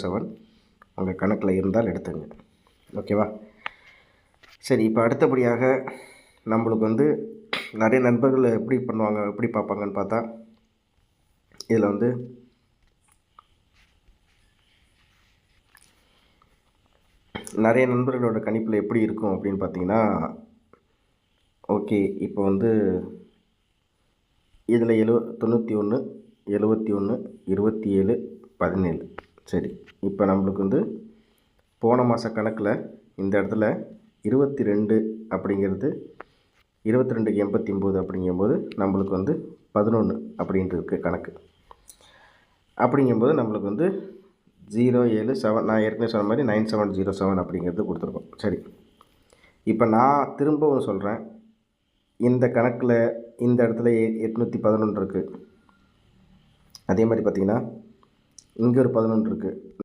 7 உங்கள் கணக்கில் இருந்தால் எடுத்துங்க. ஓகேவா? சரி, இப்போ அடுத்தபடியாக நம்மளுக்கு வந்து நிறைய நண்பர்கள் எப்படி பண்ணுவாங்க, எப்படி பார்ப்பாங்கன்னு பார்த்தா, இதில் வந்து நிறைய நண்பர்களோட கணிப்பில் எப்படி இருக்கும் அப்படின்னு பார்த்தீங்கன்னா, ஓகே இப்போ வந்து இதில் 91, 71, 27, 17. சரி, இப்போ நம்மளுக்கு வந்து போன மாத கணக்கில் இந்த இடத்துல 22 அப்படிங்கிறது 22க்கு 89 அப்படிங்கும்போது நம்மளுக்கு வந்து 11 அப்படின்ட்டு இருக்குது கணக்கு. அப்படிங்கும்போது நம்மளுக்கு வந்து 077 நான் ஏற்கனவே சொன்ன மாதிரி 9707 அப்படிங்கிறது கொடுத்துருக்கோம். சரி, இப்போ நான் திரும்பவும் சொல்கிறேன், இந்த கணக்கில் இந்த இடத்துல 811 இருக்குது. அதே மாதிரி பார்த்திங்கன்னா இங்கே ஒரு 11 இருக்குது.